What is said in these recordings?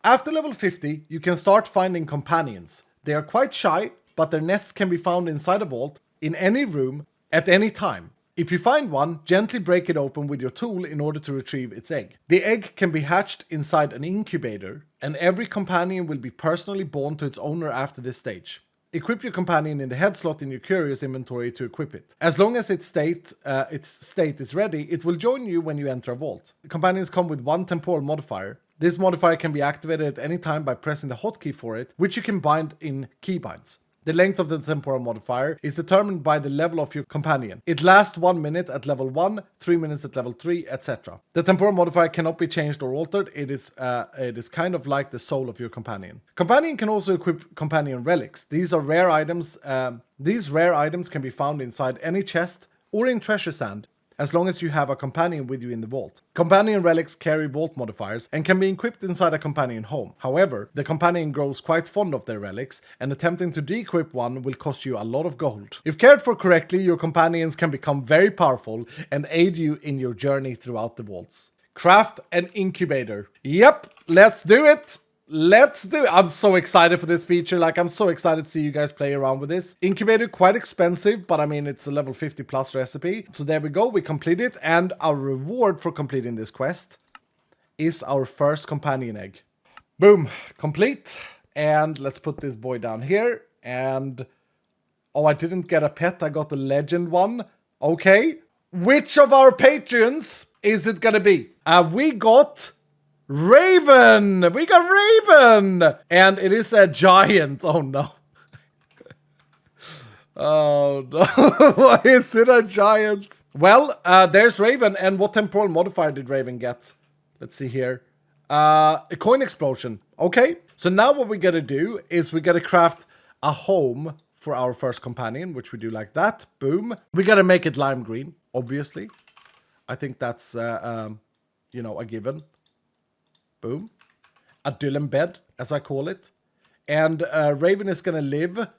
After level 50, you can start finding companions. They are quite shy, but their nests can be found inside a vault, in any room, at any time. If you find one, gently break it open with your tool in order to retrieve its egg. The egg can be hatched inside an incubator, and every companion will be personally born to its owner after this stage. Equip your companion in the head slot in your curious inventory to equip it. As long as its state is ready, it will join you when you enter a vault. The companions come with one temporal modifier. This modifier can be activated at any time by pressing the hotkey for it, which you can bind in keybinds. The length of the temporal modifier is determined by the level of your companion. It lasts 1 minute at level 1, 3 minutes at level 3, etc. The temporal modifier cannot be changed or altered. It is kind of like the soul of your companion. Companion can also equip companion relics. These are rare items. These rare items can be found inside any chest or in treasure sand, as long as you have a companion with you in the vault. Companion relics carry vault modifiers and can be equipped inside a companion home. However, the companion grows quite fond of their relics, and attempting to de-equip one will cost you a lot of gold. If cared for correctly, your companions can become very powerful and aid you in your journey throughout the vaults. Craft an incubator. Yep, let's do it! Let's do it. I'm so excited for this feature. Like, I'm so excited to see you guys play around with this. Incubator, quite expensive, but I mean, it's a level 50 plus recipe. So there we go. We complete it. And our reward for completing this quest is our first companion egg. Boom. Complete. And let's put this boy down here. And oh, I didn't get a pet. I got the legend one. Okay. Which of our patrons is it gonna be? We got Raven! We got Raven! And it is a giant. Oh no. Oh no. Why is it a giant? Well, there's Raven. And what temporal modifier did Raven get? Let's see here. A coin explosion. Okay. So now what we gotta do is we gotta craft a home for our first companion, which we do like that. Boom. We gotta make it lime green, obviously. I think that's, you know, a given. Boom. A Dylan bed, as I call it. And Raven is gonna live.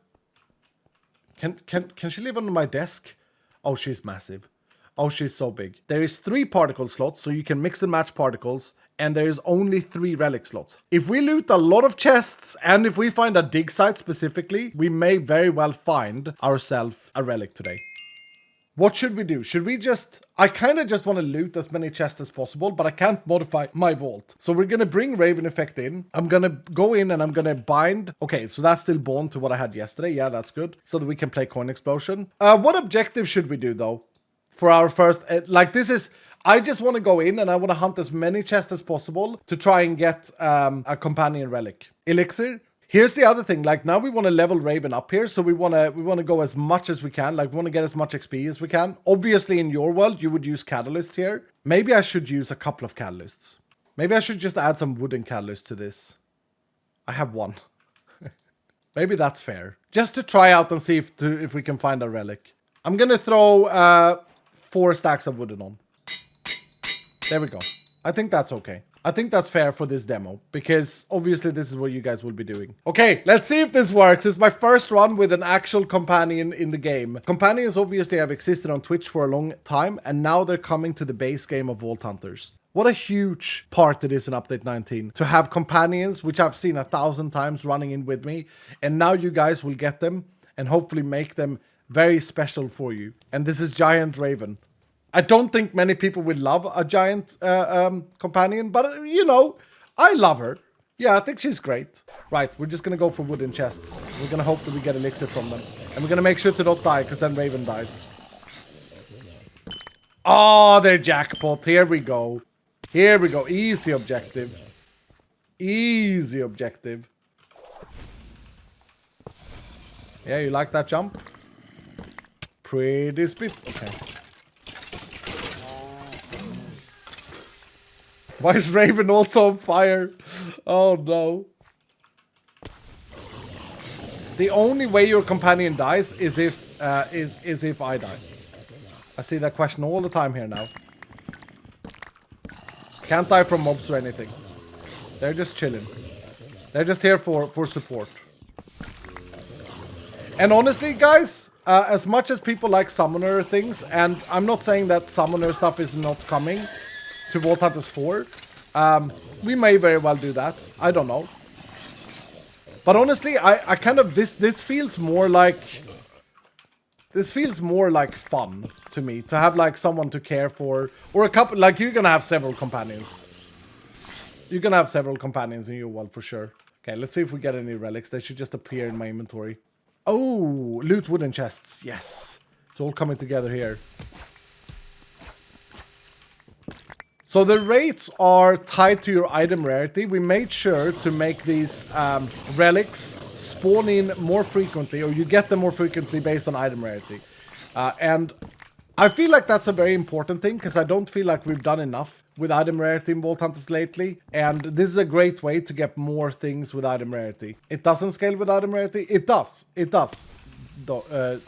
Can she live on my desk? Oh, she's massive. Oh, she's so big. There is 3 particle slots, so you can mix and match particles. And there is only 3 relic slots. If we loot a lot of chests, and if we find a dig site specifically, we may very well find ourselves a relic today. What should we do? Should we just... I kind of just want to loot as many chests as possible, but I can't modify my vault. So we're going to bring Raven Effect in. I'm going to go in and I'm going to bind... Okay, so that's still bound to what I had yesterday. Yeah, that's good. So that we can play Coin Explosion. What objective should we do, though? For our first... like, this is... I just want to go in and I want to hunt as many chests as possible to try and get a companion relic. Elixir? Here's the other thing, like now we want to level Raven up here, so we want to go as much as we can, like we want to get as much XP as we can. Obviously in your world you would use catalysts here. Maybe I should use a couple of catalysts. Maybe I should just add some wooden catalysts to this. I have one. Maybe that's fair. Just to try out and see if we can find a relic. I'm gonna throw 4 stacks of wooden on. There we go. I think that's okay. I think that's fair for this demo, because obviously this is what you guys will be doing. Okay, let's see if this works. It's my first run with an actual companion in the game. Companions obviously have existed on Twitch for a long time, and now they're coming to the base game of Vault Hunters. What a huge part it is in Update 19 to have companions, which I've seen 1,000 times running in with me, and now you guys will get them and hopefully make them very special for you. And this is Giant Raven. I don't think many people will love a giant companion, but you know, I love her. Yeah, I think she's great. Right, we're just gonna go for wooden chests. We're gonna hope that we get elixir from them. And we're gonna make sure to not die, because then Raven dies. Oh, they're jackpot. Here we go. Here we go. Easy objective. Easy objective. Yeah, you like that jump? Pretty speed. Okay. Why is Raven also on fire? Oh no. The only way your companion dies is if I die. I see that question all the time here now. Can't die from mobs or anything. They're just chilling. They're just here for support. And honestly, guys, as much as people like summoner things, and I'm not saying that summoner stuff is not coming to Vault Hunters 4. We may very well do that. I don't know. But honestly, I kind of this feels more like fun to me to have like someone to care for, or a couple. Like you're gonna have several companions. You're gonna have several companions in your world for sure. Okay, let's see if we get any relics. They should just appear in my inventory. Oh, loot wooden chests. Yes, it's all coming together here. So the rates are tied to your item rarity. We made sure to make these relics spawn in more frequently, or you get them more frequently based on item rarity. And I feel like that's a very important thing, because I don't feel like we've done enough with item rarity in Vault Hunters lately. And this is a great way to get more things with item rarity. It doesn't scale with item rarity. It does. It does.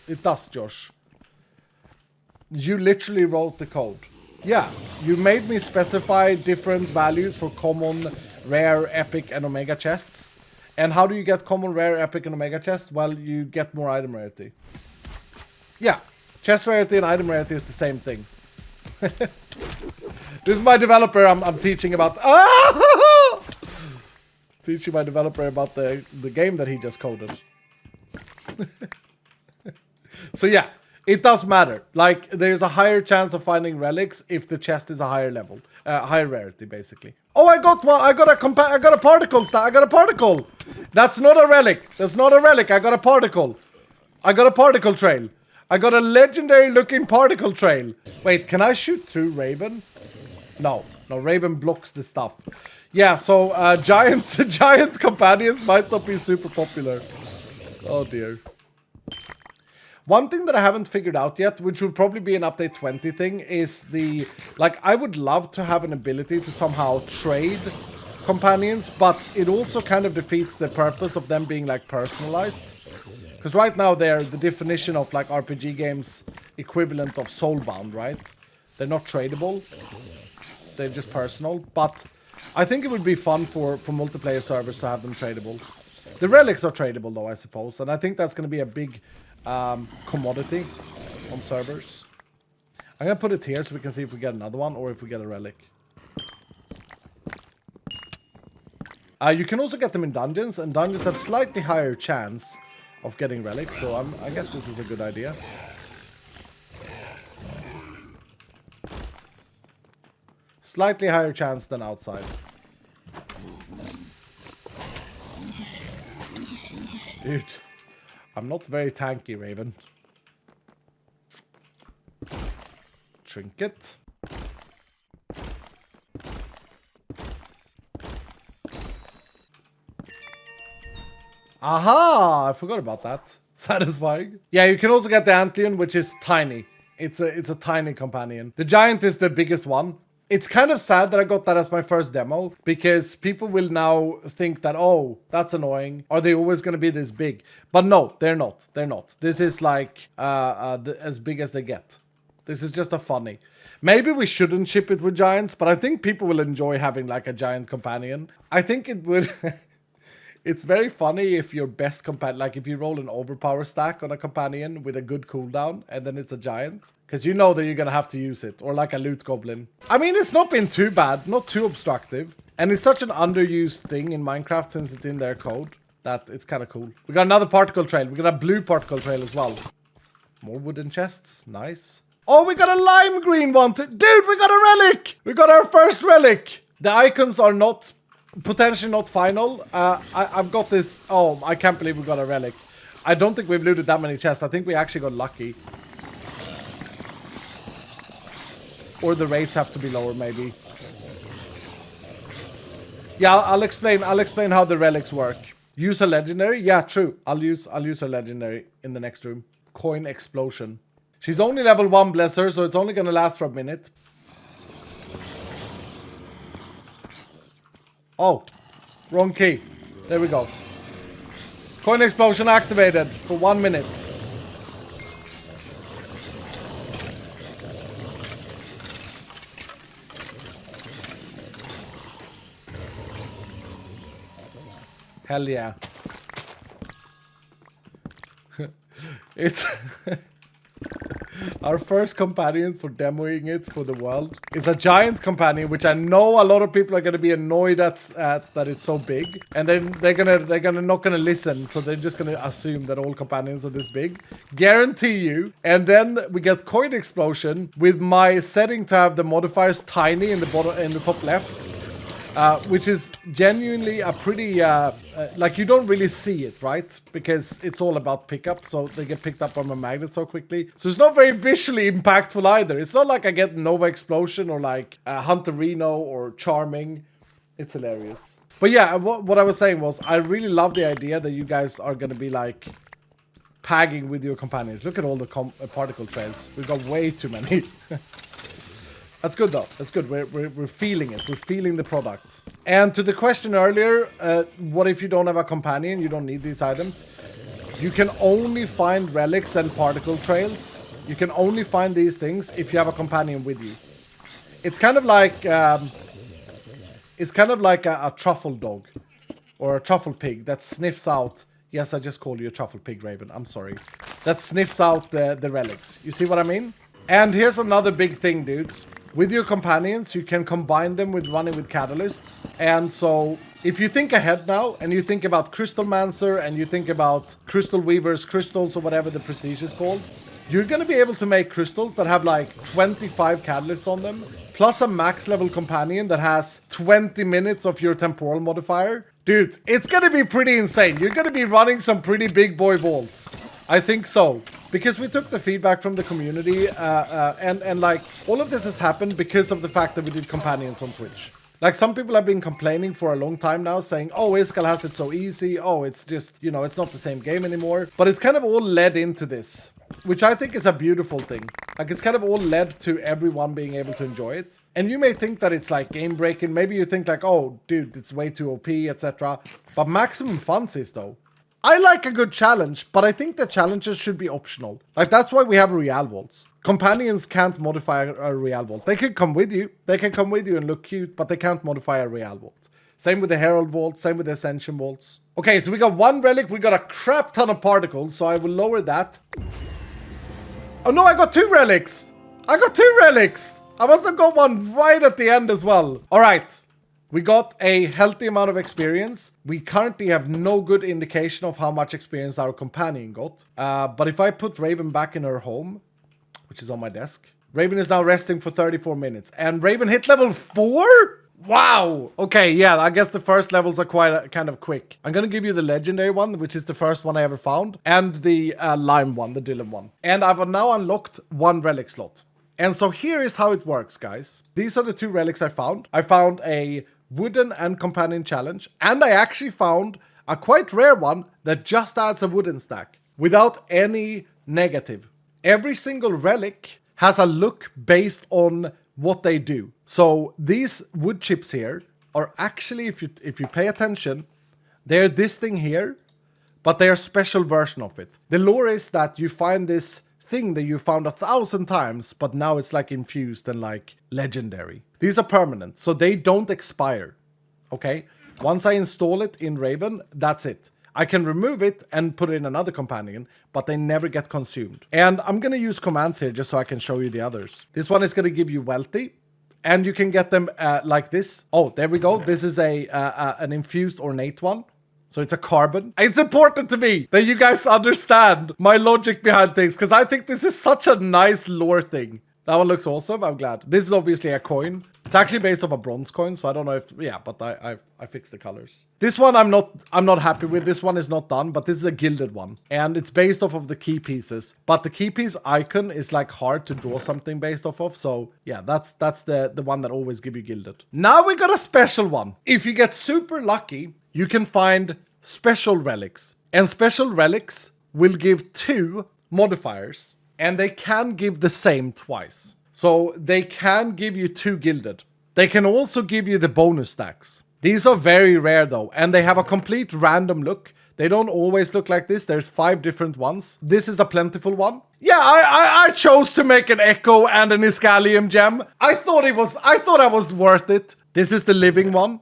It does, Josh. You literally wrote the code. Yeah, you made me specify different values for common, rare, epic, and omega chests. And how do you get common, rare, epic, and omega chests? Well, you get more item rarity. Yeah, chest rarity and item rarity is the same thing. This is my developer I'm teaching about. Teaching my developer about the game that he just coded. So yeah. It does matter. Like, there's a higher chance of finding relics if the chest is a higher level. Higher rarity, basically. Oh, I got one! I got a particle stat! I got a particle! That's not a relic! That's not a relic! I got a particle! I got a particle trail! I got a legendary looking particle trail! Wait, can I shoot through Raven? No. No, Raven blocks the stuff. Yeah, so, giant companions might not be super popular. Oh dear. One thing that I haven't figured out yet, which will probably be an update 20 thing, is the... Like, I would love to have an ability to somehow trade companions, but it also kind of defeats the purpose of them being, like, personalized. Because right now they're the definition of, like, RPG games equivalent of Soulbound, right? They're not tradable. They're just personal. But I think it would be fun for multiplayer servers to have them tradable. The relics are tradable, though, I suppose. And I think that's going to be a big... commodity on servers. I'm gonna put it here so we can see if we get another one or if we get a relic. You can also get them in dungeons, and dungeons have slightly higher chance of getting relics, so I guess this is a good idea. Slightly higher chance than outside. Dude. I'm not very tanky, Raven. Trinket. Aha! I forgot about that. Satisfying. Yeah, you can also get the Antlion, which is tiny. It's a tiny companion. The Giant is the biggest one. It's kind of sad that I got that as my first demo, because people will now think that, oh, that's annoying. Are they always going to be this big? But no, they're not. They're not. This is like as big as they get. This is just a funny. Maybe we shouldn't ship it with giants, but I think people will enjoy having like a giant companion. I think it would... It's very funny if your best companion, like if you roll an overpower stack on a companion with a good cooldown and then it's a giant, because you know that you're gonna have to use it, or like a loot goblin. I mean, it's not been too bad, not too obstructive, and it's such an underused thing in Minecraft since it's in their code that it's kind of cool. We got another particle trail. We got a blue particle trail as well. More wooden chests, nice. Oh, we got a lime green one too. Dude, we got a relic! We got our first relic! The icons are not... potentially not final. I've got this... Oh, I can't believe we got a relic. I don't think we've looted that many chests. I think we actually got lucky. Or the rates have to be lower, maybe. Yeah, I'll explain how the relics work. Use a legendary? Yeah, true. I'll use a legendary in the next room. Coin explosion. She's only level 1, bless her, so it's only gonna last for a minute. Oh, wrong key. There we go. Coin explosion activated for 1 minute. Hell yeah. It's... Our first companion for demoing it for the world is a giant companion, which I know a lot of people are going to be annoyed at that it's so big, and then they're not gonna listen, so they're just gonna assume that all companions are this big. Guarantee you. And then we get coin explosion with my setting to have the modifiers tiny in the bottom, in the top left. Which is genuinely a pretty, like you don't really see it, right? Because it's all about pickup, so they get picked up on a magnet so quickly. So it's not very visually impactful either. It's not like I get Nova Explosion or like Hunterino or Charming. It's hilarious. But yeah, what I was saying was I really love the idea that you guys are going to be like pagging with your companions. Look at all the particle trails. We've got way too many. That's good though. That's good. We're feeling it. We're feeling the product. And to the question earlier, what if you don't have a companion? You don't need these items. You can only find relics and particle trails. You can only find these things if you have a companion with you. It's kind of like a truffle dog or a truffle pig that sniffs out. Yes, I just called you a truffle pig, Raven. I'm sorry. That sniffs out the relics. You see what I mean? And here's another big thing, dudes. With your companions, you can combine them with running with catalysts. And so, if you think ahead now, and you think about Crystal Mancer, and you think about Crystal Weaver's crystals, or whatever the prestige is called, you're going to be able to make crystals that have like 25 catalysts on them, plus a max level companion that has 20 minutes of your temporal modifier. Dude, it's going to be pretty insane. You're going to be running some pretty big boy vaults. I think so. Because we took the feedback from the community, and like, all of this has happened because of the fact that we did companions on Twitch. Like, some people have been complaining for a long time now, saying, oh, iskall has it so easy, oh, it's just, you know, it's not the same game anymore. But it's kind of all led into this, which I think is a beautiful thing. Like, it's kind of all led to everyone being able to enjoy it. And you may think that it's like game breaking, maybe you think like, oh, dude, it's way too OP, etc. But maximum funsies, though. I like a good challenge, but I think the challenges should be optional. Like, that's why we have Real Vaults. Companions can't modify a Real Vault. They can come with you. They can come with you and look cute, but they can't modify a Real Vault. Same with the Herald Vault, same with the Ascension Vaults. Okay, so we got one relic, we got a crap ton of particles, so I will lower that. Oh no, I got 2 relics! I got 2 relics! I must have got one right at the end as well. Alright. We got a healthy amount of experience. We currently have no good indication of how much experience our companion got. But if I put Raven back in her home, which is on my desk, Raven is now resting for 34 minutes. And Raven hit level 4? Wow! Okay, yeah, I guess the first levels are quite kind of quick. I'm gonna give you the legendary one, which is the first one I ever found, and the lime one, the Dylan one. And I've now unlocked 1 relic slot. And so here is how it works, guys. These are the 2 relics I found. I found a wooden and companion challenge, and I actually found a quite rare one that just adds a wooden stack without any negative. Every single relic has a look based on what they do. So these wood chips here are actually, if you pay attention, they're this thing here, but they are a special version of it. The lore is that you find this thing that you found 1,000 times, but now it's like infused and like legendary. These are permanent, so they don't expire. Okay? Once I install it in Raven, that's it. I can remove it and put it in another companion, but they never get consumed. And I'm gonna use commands here just so I can show you the others. This one is gonna give you wealthy, and you can get them like this. Oh, there we go. This is an infused ornate one. So it's a carbon. It's important to me that you guys understand my logic behind things, because I think this is such a nice lore thing. That one looks awesome. I'm glad. This is obviously a coin. It's actually based off a bronze coin, so I don't know if, yeah, but I fixed the colors. This one I'm not happy with. This one is not done, but this is a gilded one, and it's based off of the key pieces. But the key piece icon is like hard to draw something based off of, so yeah, that's the one that always give you gilded. Now we got a special one. If you get super lucky, you can find special relics, and special relics will give 2 modifiers, and they can give the same twice. So they can give you 2 gilded. They can also give you the bonus stacks. These are very rare though, and they have a complete random look. They don't always look like this. There's 5 different ones. This is a plentiful one. Yeah, I chose to make an Echo and an Iskallium gem. I thought I was worth it. This is the living one.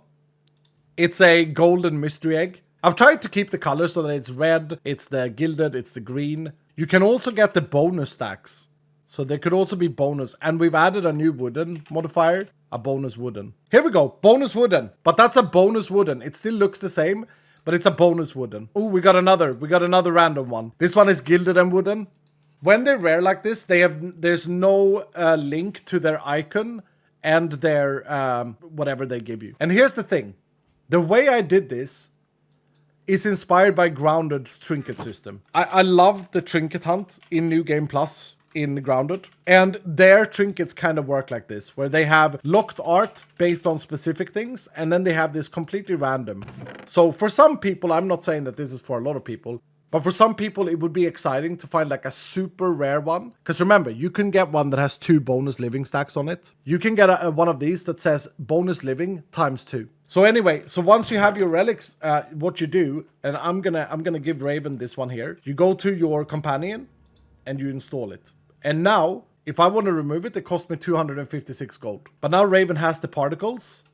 It's a golden mystery egg. I've tried to keep the color so that it's red, it's the gilded, it's the green. You can also get the bonus stacks. So there could also be bonus. And we've added a new wooden modifier, a bonus wooden. Here we go, bonus wooden. But that's a bonus wooden. It still looks the same, but it's a bonus wooden. Oh, we got another random one. This one is gilded and wooden. When they're rare like this, there's no link to their icon and their whatever they give you. And here's the thing. The way I did this is inspired by Grounded's trinket system. I love the trinket hunt in New Game Plus in Grounded. And their trinkets kind of work like this, where they have locked art based on specific things, and then they have this completely random. So for some people, I'm not saying that this is for a lot of people, but for some people, it would be exciting to find like a super rare one. Because remember, you can get one that has 2 bonus living stacks on it. You can get one of these that says bonus living times 2. So anyway, so once you have your relics, what you do, and I'm gonna give Raven this one here. You go to your companion and you install it. And now, if I want to remove it, it costs me 256 gold. But now Raven has the particles,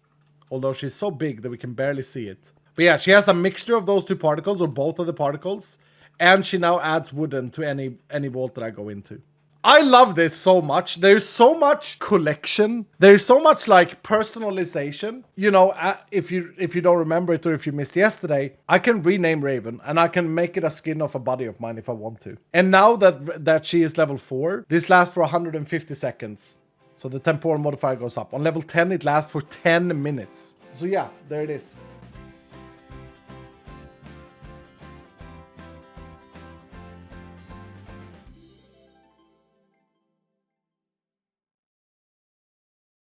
although she's so big that we can barely see it. But yeah, she has a mixture of those 2 particles, or both of the particles. And she now adds wooden to any vault that I go into. I love this so much. There's so much collection. There's so much like personalization. You know, if you don't remember it, or if you missed yesterday, I can rename Raven and I can make it a skin of a buddy of mine if I want to. And now that she is level 4, this lasts for 150 seconds. So the temporal modifier goes up. On level 10, it lasts for 10 minutes. So yeah, there it is.